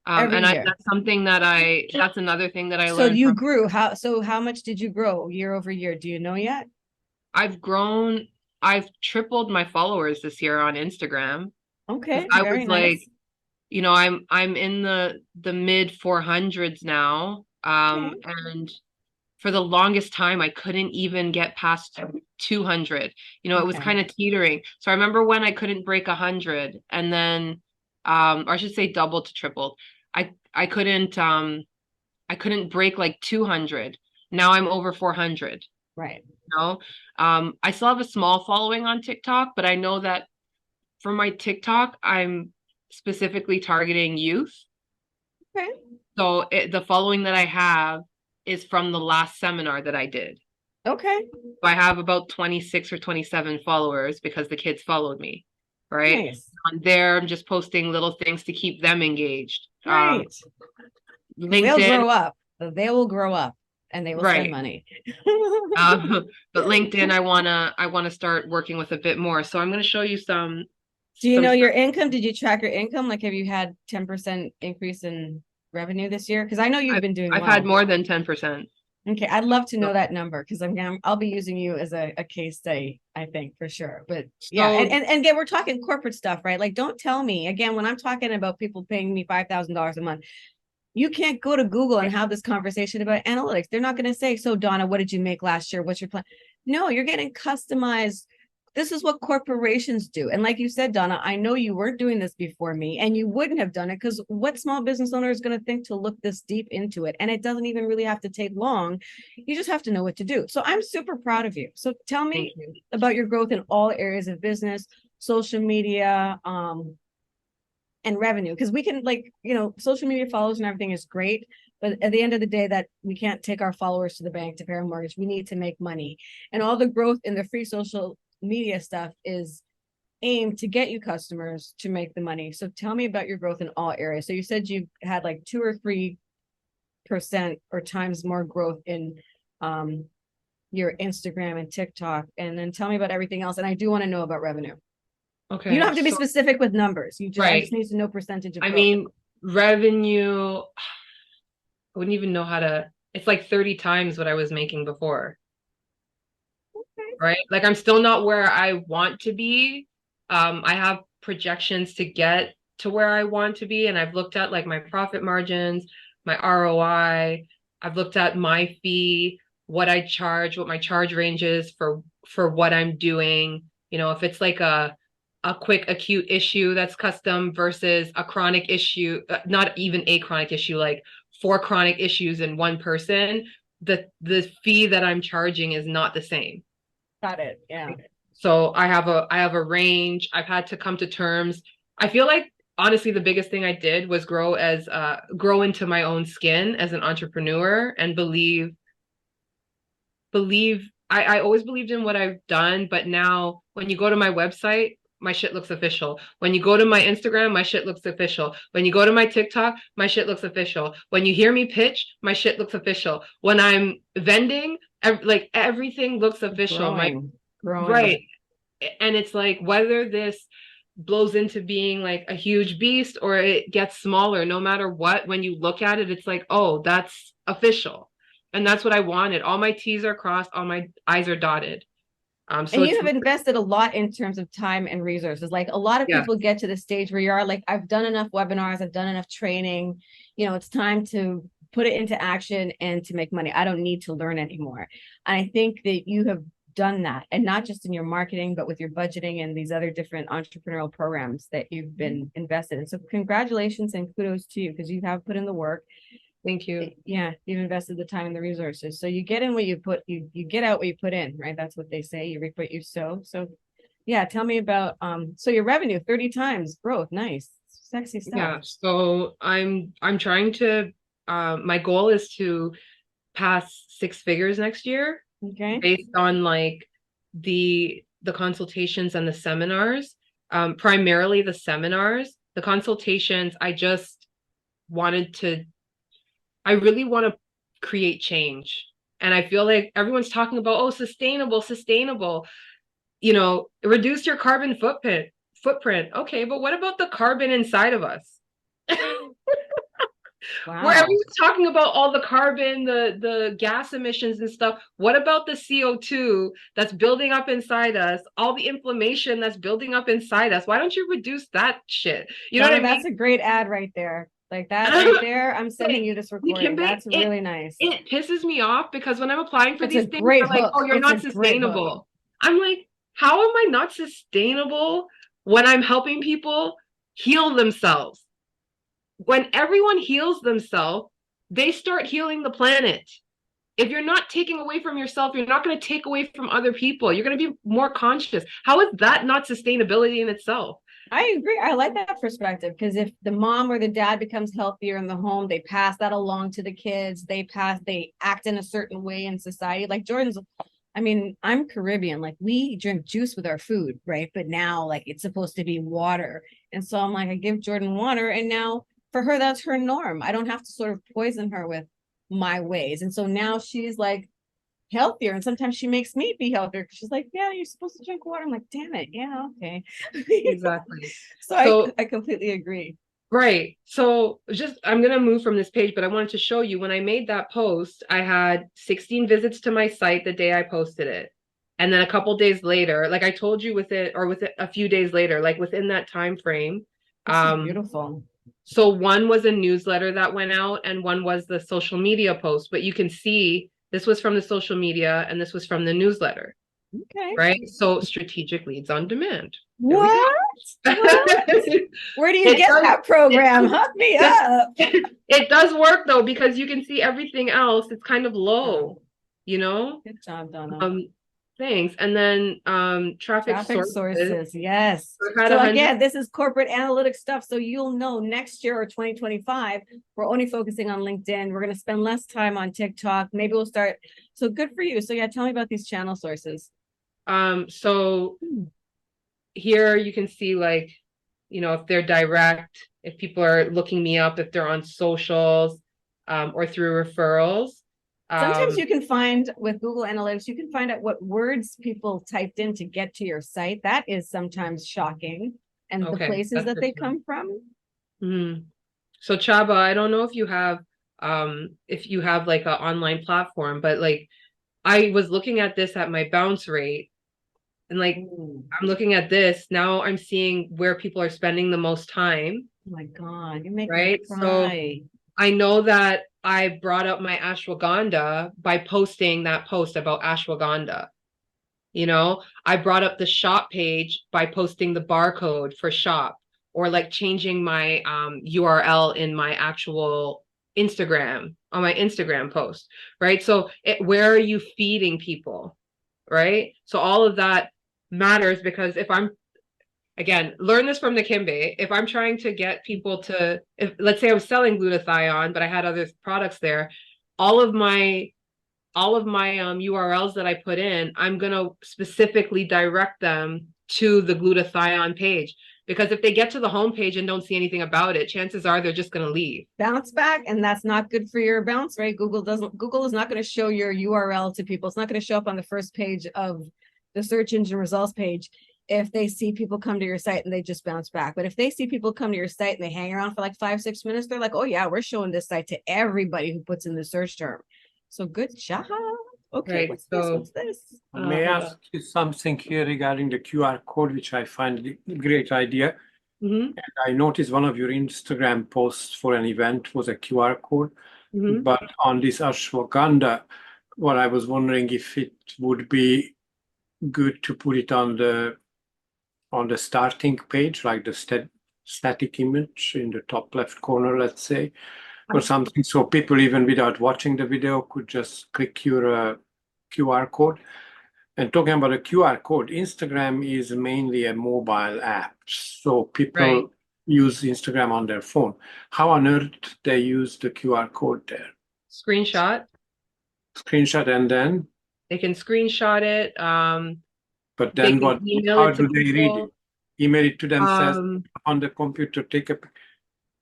Every year. That's something that's another thing that I So learned you from. grew. How much did you grow year over year? Do you know yet? I've grown, I've tripled my followers this year on Instagram because Okay, I was very like, nice. I'm in the mid 400s now. Okay. And for the longest time, I couldn't even get past 200. It was Okay. kind of teetering. So I remember when I couldn't break 100 and then, or I should say double to triple. I I couldn't break like 200. Now I'm over 400. Right. know. I still have a small following on TikTok, but I know that for my TikTok, I'm specifically targeting youth. Okay. So the following that I have is from the last seminar that I did. Okay. So I have about 26 or 27 followers because the kids followed me, right? Nice. On there, I'm just posting little things to keep them engaged. Right. Because they'll LinkedIn, grow up. They will grow up and they will spend right. money. But LinkedIn, I wanna start working with a bit more. So I'm gonna show you Do you some know stuff. your income? Did you track your income? Like, have you had 10% increase in revenue this year? Because I know you've I've been doing I've had well. more than 10%. Okay, I'd love to So, know that number because I'll be using you as a case study, I think for sure. But yeah, so and again, we're talking corporate stuff, right? Like, don't tell me again when I'm talking about people paying me $5,000 a month. You can't go to Google and have this conversation about analytics. They're not going to say, "So Donna, what did you make last year? What's your plan?" No, you're getting customized. This is what corporations do. And like you said, Donna, I know you weren't doing this before me and you wouldn't have done it because what small business owner is going to think to look this deep into it? And it doesn't even really have to take long. You just have to know what to do. So I'm super proud of you. So tell thank me you. about your growth in all areas of business, social media, and revenue because we can social media follows and everything is great, but at the end of the day that we can't take our followers to the bank to pay our mortgage. We need to make money, and all the growth in the free social media stuff is aimed to get you customers to make the money. So tell me about your growth in all areas. So you said you had like 2 or 3% or times more growth in um your Instagram and TikTok, and then tell me about everything else, and I do want to know about revenue. You don't Okay, have to be so specific with numbers. I just right. need to know percentage of I growth. mean, revenue, I wouldn't even know how to, it's like 30 times what I was making before, right? Like I'm still not where I want to be. I have projections to get to where I want to be, and I've looked at like my profit margins, my ROI. I've looked at my fee, what I charge, what my charge range is for what I'm doing. If it's like a quick acute issue that's custom versus a chronic issue, not even a chronic issue, like four chronic issues in one person, the fee that I'm charging is not the same. Got it. Yeah. So I have a range. I've had to come to terms. I feel like honestly the biggest thing I did was grow into my own skin as an entrepreneur and believe I always believed in what I've done, but now when you go to my website, my shit looks official. When you go to my Instagram, my shit looks official. When you go to my TikTok, my shit looks official. When you hear me pitch, my shit looks official. When I'm vending, like everything looks official. My Growing, growing. right. And it's like whether this blows into being like a huge beast or it gets smaller, no matter what, when you look at it, it's like, oh, that's official. And that's what I wanted. All my T's are crossed, all my I's are dotted. So And you it's have invested a lot in terms of time and resources. Like a lot of yeah, people get to the stage where you are like, I've done enough webinars, I've done enough training. It's time to put it into action and to make money. I don't need to learn anymore. And I think that you have done that, and not just in your marketing, but with your budgeting and these other different entrepreneurial programs that you've been invested in. So congratulations and kudos to you because you have put in the work. thank you. Yeah, you've invested the time and the resources. So you get in what you put, you get out what you put in, right? That's what they say. You reap what you sow. So yeah, tell me about so your revenue 30 times growth. Nice. Sexy stuff. Yeah. So I'm trying to my goal is to pass six figures next year Okay. based on like the consultations and the seminars. Primarily the seminars. The consultations, wanted to I really want to create change. And I feel like everyone's talking about, oh, sustainable, sustainable, reduce your carbon footprint. Okay, but what about the carbon inside of us? Where Wow. everyone's talking about all the carbon, the gas emissions and stuff. What about the CO2 that's building up inside us? All the inflammation that's building up inside us. Why don't you reduce that shit? You know what Donna, I mean? that's a great ad right there. Like that right there. I'm sending you this recording. Kimbe, That's really nice. it pisses me off because when I'm applying for It's a these things, great they're like, "Oh, hook. you're It's a not great hook. sustainable." I'm like, "How am I not sustainable when I'm helping people heal themselves? When everyone heals themselves, they start healing the planet. If you're not taking away from yourself, you're not going to take away from other people. You're going to be more conscious. How is that not sustainability in itself?" I agree. I like that perspective because if the mom or the dad becomes healthier in the home, they pass that along to the kids. They act in a certain way in society. Like Jordan's, I mean, I'm Caribbean. Like we drink juice with our food, right? But now, like it's supposed to be water. And so I'm like, I give Jordan water. And now for her, that's her norm. I don't have to sort of poison her with my ways. And so now she's like, healthier. And sometimes she makes me be healthier because she's like, yeah, you're supposed to drink water. I'm like, damn it. Yeah, okay. Exactly. So So I completely agree. right. So just I'm gonna move from this page, but I wanted to show you when I made that post, I had 16 visits to my site the day I posted it. And then a couple days later, like I told you with it, or with it a few days later, like within that time frame, This is um, beautiful. so one was a newsletter that went out and one was the social media post. But you can see this was from the social media and this was from the newsletter, Okay. right? So strategic leads on demand. There we go. What? What? Where do you It get does, that program? it Hook me does, up. it does work though, because you can see everything else. It's kind of Wow. low, you know? Good job, Donna. Um, Thanks. And then traffic Traffic sources. sources. Yes. I've had So 100. again, this is corporate analytics stuff. So you'll know next year or 2025, we're only focusing on LinkedIn. We're going to spend less time on TikTok. Maybe we'll start. So good for you. So yeah, tell me about these channel sources. So here you can see like, if they're direct, if people are looking me up, if they're on socials, or through referrals. Sometimes Um, you can find with Google Analytics, you can find out what words people typed in to get to your site. That is sometimes shocking. And the okay, places that's that good they to know. come from. Mhm. So Chaba, I don't know if you have like an online platform, but like I was looking at this at my bounce rate and like Ooh, I'm looking at this now, I'm seeing where people are spending the most time, oh my God, you make me right? So cry. I know that I brought up my ashwagandha by posting that post about ashwagandha. I brought up the shop page by posting the barcode for shop, or like changing my URL in my actual Instagram, on my Instagram post, right? So where are you feeding people, right? So all of that matters, because if I'm, again, learn this from the Kimbe. If I'm trying to get people to, if let's say I was selling glutathione, but I had other products there, all of my URLs that I put in, I'm going to specifically direct them to the glutathione page, because if they get to the homepage and don't see anything about it, chances are they're just going to leave. Bounce back, and that's not good for your bounce rate. Google is not going to show your URL to people. It's not going to show up on the first page of the search engine results page if they see people come to your site and they just bounce back. But if they see people come to your site and they hang around for like 5-6 minutes, they're like, oh yeah, we're showing this site to everybody who puts in the search term. So good job. Okay, Right. what's this? So What's this? May I hold on. ask you something here regarding the QR code, which I find a great idea. Mm-hmm. I noticed one of your Instagram posts for an event was a QR code, Mm-hmm. but on this ashwagandha, what I was wondering if it would be good to put it on the starting page, like the static image in the top left corner, let's say, or something, so people even without watching the video could just click your QR code. And talking about a QR code, Instagram is mainly a mobile app, so people Right. use Instagram on their phone. How on earth they use the QR code there? Screenshot. Screenshot and then, They can screenshot it. but They then can what? email How it to do they read it? people. Email it to themselves Um, on the computer.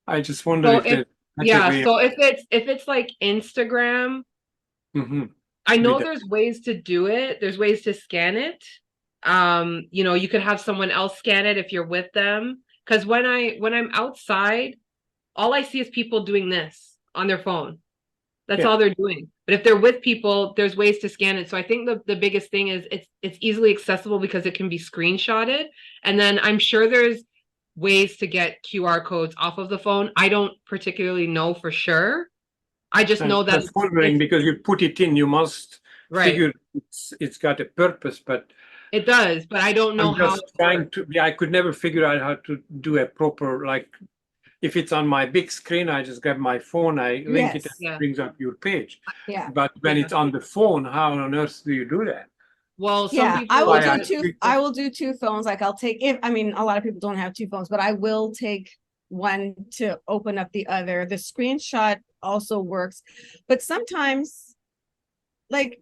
I just wonder so if if there's a better yeah, way. so if it's like Instagram, Mhm. I know With there's ways to do it. There's ways to scan it. You could have someone else scan it if you're with them. Because when I'm outside, all I see is people doing this. on their phone. That's Yeah. all they're doing. But if they're with people, there's ways to scan it. So I think the biggest thing is it's easily accessible because it can be screenshotted. And then I'm sure there's ways to get QR codes off of the phone. I don't particularly know for sure. I just know that Just wondering, because you put it in, you must right. figure it's got a purpose, but It does, but I don't know I'm how. just trying to, I could never figure out how to do a proper, like, if it's on my big screen, I just grab my phone, I link it, Yes. and Yeah. it brings up your page. Yeah. But when it's on the phone, how on earth do you do that? Well, some Yeah, people I will Why do I- two. I will do two phones. Like I'll take if I mean a lot of people don't have two phones, but I will take one to open up the other. The screenshot also works, but like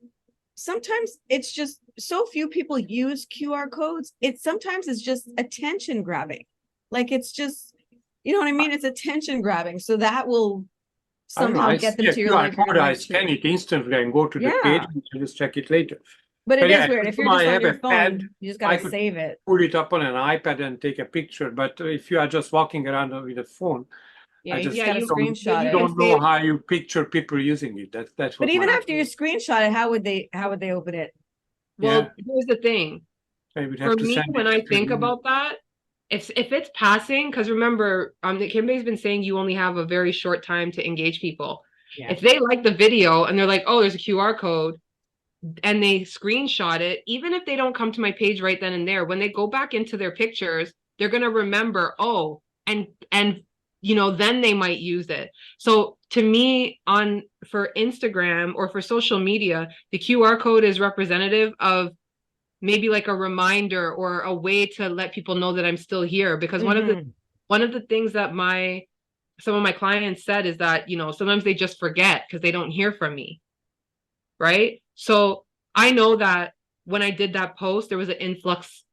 sometimes it's just so few people use QR codes. Sometimes it's just attention grabbing. Like it's just, you know what I mean? It's attention grabbing. So that will I don't know, somehow I get them see a to your QR link. You're code, gonna I like scan choose. it instantly and go to the Yeah. page and just check it later. But it But is yeah, weird. If you're I just on have your a phone, pad, you just I gotta could save it. pull it up on an iPad and take a picture. But if you are just walking around with a phone, Yeah, I you just just gotta you- screenshot you it. can don't know how you picture people using it. That's what But even my, after you screenshot it, how would they open it? Well, here's the thing. I would For have to me, send when it I to think you. about that, if it's passing, because remember, Kimberly's been saying you only have a very short time to engage people. Yeah. If they like the video and they're like, oh, there's a QR code, and they screenshot it, even if they don't come to my page right then and there, when they go back into their pictures, they're gonna remember, oh, and then they might use it. So to me, for Instagram or for social media, the QR code is representative of maybe like a reminder or a way to let people know that I'm still here. Because Mhm. one of the things that some of my clients said is that, sometimes they just forget because they don't hear from me. Right. So I know that when I did that post, there was an influx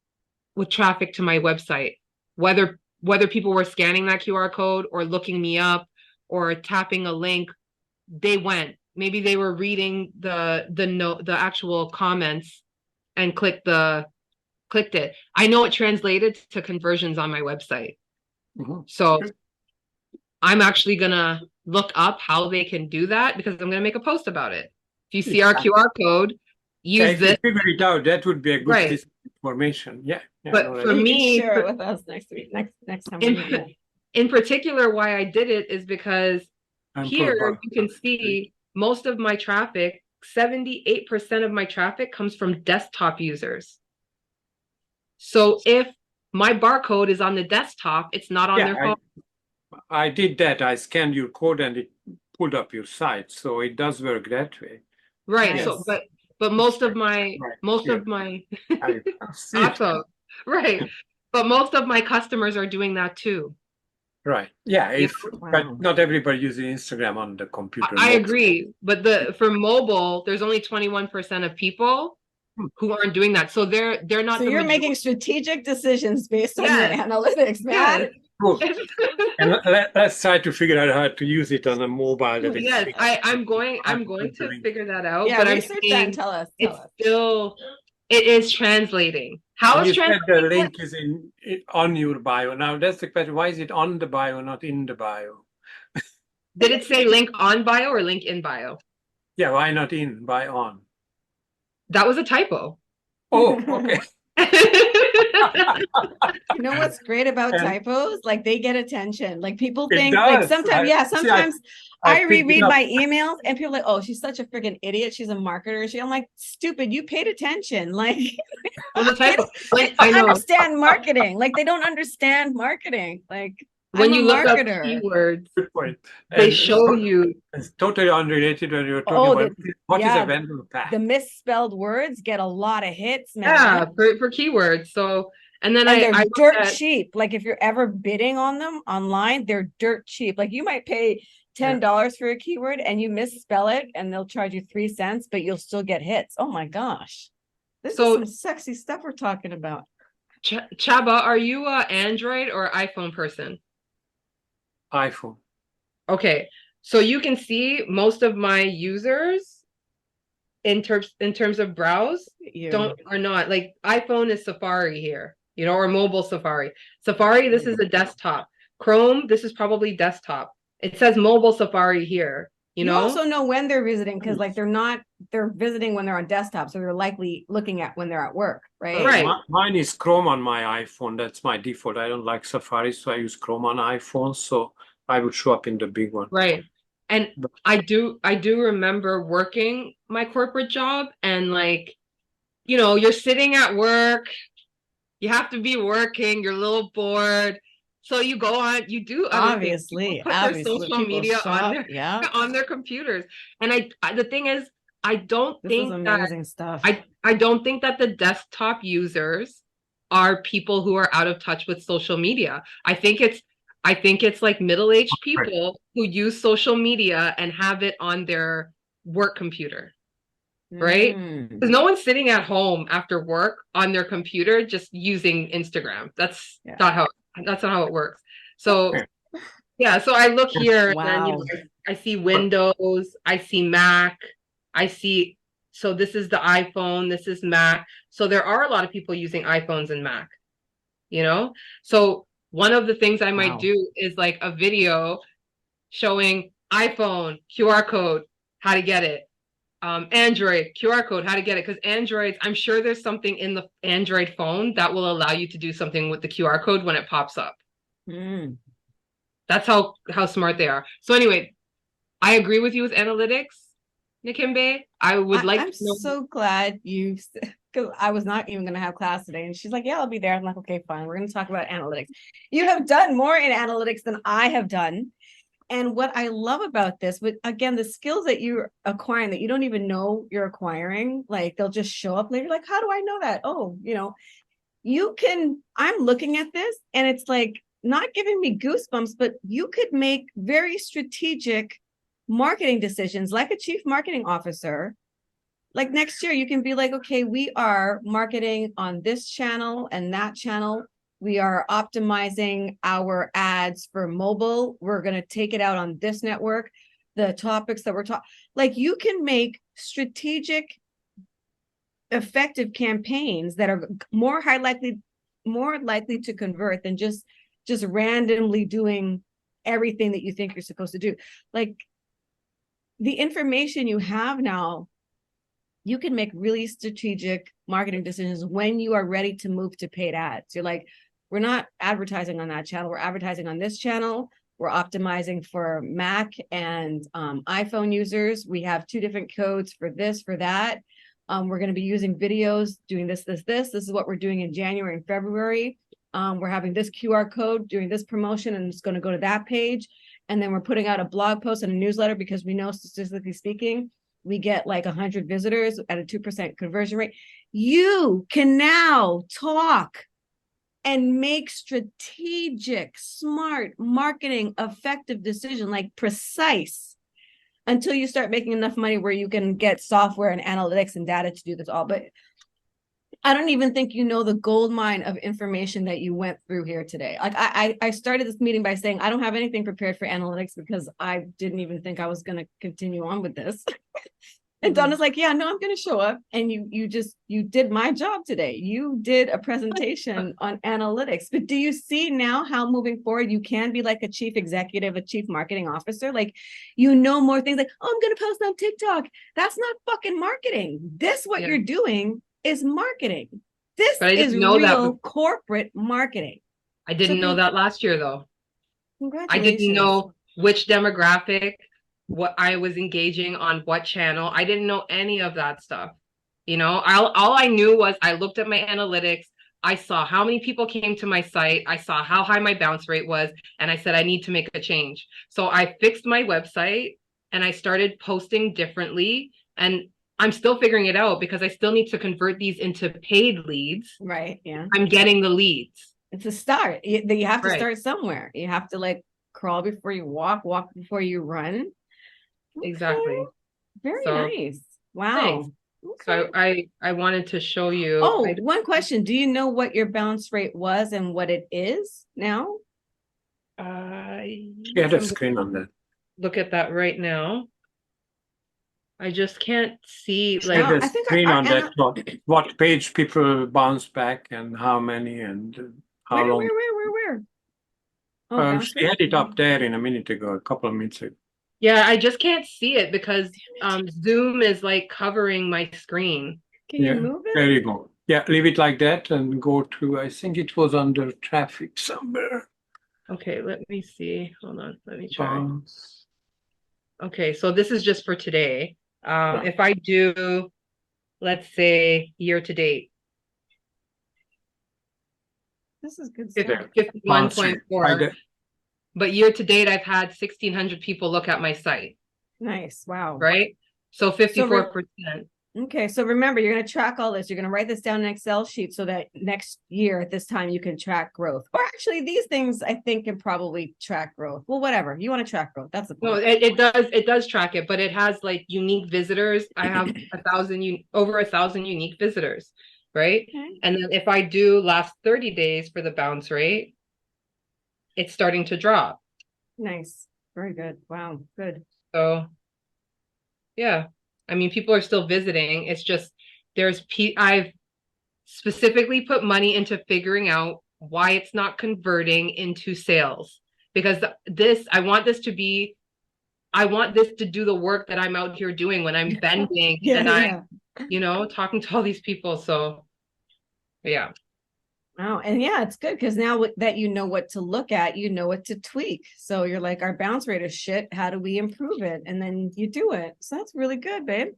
with traffic to my website, whether people were scanning that QR code or looking me up or tapping a link, they went. Maybe they were reading the actual comments and clicked it. I know it translated to conversions on my website. Mhm. So I'm actually gonna look up how they can do that because I'm gonna make a post about it. If you see our QR code, Yeah, use if you this. figure it out, that would be a good Right. piece of information. Yeah. But no, for that- You can me, share it with us next week. Next time we meet. in particular, why I did it is because I'm here for you can see most of my traffic, 78% of my traffic comes from desktop users. So if my barcode is on the desktop, it's not on their phone. I did that. I scanned your code and it pulled up your site. So it does work that way. Right. Nice. So but most of my I see it. awesome. Right. But most of my customers are doing that too. Right. Yeah. You But not everybody uses Instagram on the computer. I Most- agree. But for mobile, there's only 21% of people who aren't doing that. So they're not So the you're majority. making strategic decisions based on Yes. your analytics, man. Yes. Cool. And let's try to figure out how to use it on a mobile. That is Yes, fixed. I'm going to figure that out. Yeah, but I'm research that saying and tell us. it's still it is translating. How And is you said the translating? link is on your bio. Now that's the question. Why is it on the bio, not in the bio? Did it say link on bio or link in bio? Yeah, why not in, by on? That was a typo. Oh, okay. You know what's great about And- typos? Like they get attention. Like people It think like does. sometimes I picked it reread up. my emails and people are like, oh, she's such a freaking idiot. She's a marketer. I'm like, stupid, you paid attention. Like It was a typo. they I don't know. understand marketing. Like they don't understand marketing. Like When I'm you a look up marketer. keywords, Good point. they And show you. it's totally unrelated when you're talking Oh, about what is yeah, a vendor pack. The misspelled words get a lot of hits, man. Yeah, for keywords. So and then And they're I dirt looked at- cheap. Like if you're ever bidding on them online, they're dirt cheap. Like you might pay $10 for a keyword and you misspell it and they'll charge you 3 cents, but you'll still get hits. Oh my gosh. This is some sexy stuff we're talking about. Chaba, are you a Android or iPhone person? iPhone. Okay, so you can see most of my users in terms of browse are not like iPhone is Safari here, or mobile Safari. Safari, this is a desktop. Chrome, this is probably desktop. It says mobile Safari here, you know? also know when they're visiting because like they're visiting when they're on desktop, so they're likely looking at when they're at work, right? Right. Mine is Chrome on my iPhone. That's my default. I don't like Safari, so I use Chrome on iPhone. So I would show up in the big one. Right. And I do remember working my corporate job and like, you know, you're sitting at work, you have to be working, you're a little bored. So you go on, you do other things. People put their social media on their computers. And the thing is, I don't This is think that amazing stuff. I don't think that the desktop users are people who are out of touch with social media. I think it's like middle-aged people who use social media and have it on their work computer, right? Because no one's sitting at home after work on their computer just using Instagram. That's not how it works. So yeah, so I look here and then, you know, I see Windows, I see Mac, I see, so this is the iPhone, this is Mac. So there are a lot of people using iPhones and Mac, you know? So one of the things I might do is like a video showing iPhone, QR code, how to get it. Android, QR code, how to get it. Because Androids, I'm sure there's something in the Android phone that will allow you to do something with the QR code when it pops up. That's how smart they are. So anyway, I agree with you with analytics, Nikimbe. I would like I'm to know. so glad you, because I was not even going to have class today. And she's like, yeah, I'll be there. I'm like, okay, fine. We're going to talk about analytics. You have done more in analytics than I have done. And what I love about this, but again, the skills that you're acquiring that you don't even know you're acquiring, like they'll just show up later. Like, how do I know that? Oh, you know, I'm looking at this and it's like not giving me goosebumps, but you could make very strategic marketing decisions like a chief marketing officer. Like next year, you can be like, okay, we are marketing on this channel and that channel. We are optimizing our ads for mobile. We're going to take it out on this network. The topics that we're talking, like you can make strategic, effective campaigns that are more likely to convert than just randomly doing everything that you think you're supposed to do. Like the information you have now, you can make really strategic marketing decisions when you are ready to move to paid ads. You're like, we're not advertising on that channel. We're advertising on this channel. We're optimizing for Mac and iPhone users. We have 2 different codes for this, for that. We're going to be using videos, doing this. This is what we're doing in January and February. We're having this QR code, doing this promotion, and it's going to go to that page. And then we're putting out a blog post and a newsletter because we know, statistically speaking, we get like 100 visitors at a 2% conversion rate. You can now talk and make strategic, smart marketing, effective decision, like precise, until you start making enough money where you can get software and analytics and data to do this all. But I don't even think you know the gold mine of information that you went through here today. Like I started this meeting by saying, I don't have anything prepared for analytics because I didn't even think I was going to continue on with this. And Donna's like, yeah, no, I'm going to show up. And you did my job today. You did a presentation on analytics. But do you see now how moving forward, you can be like a chief executive, a chief marketing officer? Like, you know, more things like, oh, I'm going to post on TikTok. That's not fucking marketing. What you're doing is marketing. This is real corporate marketing. I didn't know that last year, though. Congratulations. I didn't know which demographic, what I was engaging on what channel. I didn't know any of that stuff. You know, all I knew was I looked at my analytics. I saw how many people came to my site. I saw how high my bounce rate was. And I said, I need to make a change. So I fixed my website and I started posting differently. And I'm still figuring it out because I still need to convert these into paid leads. Right. Yeah. I'm getting the leads. It's a start. You have to start somewhere. You have to like crawl before you walk before you run. Okay. Exactly. Very nice. Wow. Thanks. Okay. So I wanted to show you. Oh, one question. Do you know what your bounce rate was and what it is now? Yeah, the screen on that. Look at that right now. I just can't see like the screen on that. What page people bounce back and how many and how long. Where? Oh, bounce She rate? had it up there in a minute ago, a couple of minutes ago. Yeah, I just can't see it because Zoom is like covering my screen. Can you Yeah, move it? there you go. Yeah, leave it like that and go to, I think it was under traffic somewhere. Okay, let me see. Hold on, let me try. Bounce. Okay, so this is just for today. Yeah. If I do, let's say year to date, This is good stuff. 51.4. But year to date, I've had 1,600 people look at my site, Nice. Wow. right? So 54%. Okay, so remember, you're going to track all this. You're going to write this down in an Excel sheet so that next year at this time you can track growth. Or actually, these things I think can probably track growth. Well, whatever. You want to track growth. That's the No, point. it does track it, but it has like unique visitors. I have over 1,000 unique visitors, right? Okay. And then if I do last 30 days for the bounce rate, it's starting to drop. Nice. Very good. Wow. Good. So yeah, I mean, people are still visiting. It's just I've specifically put money into figuring out why it's not converting into sales because I want this to do the work that I'm out here doing when I'm bending and I'm, talking to all these people. So yeah. Wow. And yeah, it's good because now that you know what to look at, you know what to tweak. So you're like, our bounce rate is shit. How do we improve it? And then you do it. So that's really good, babe.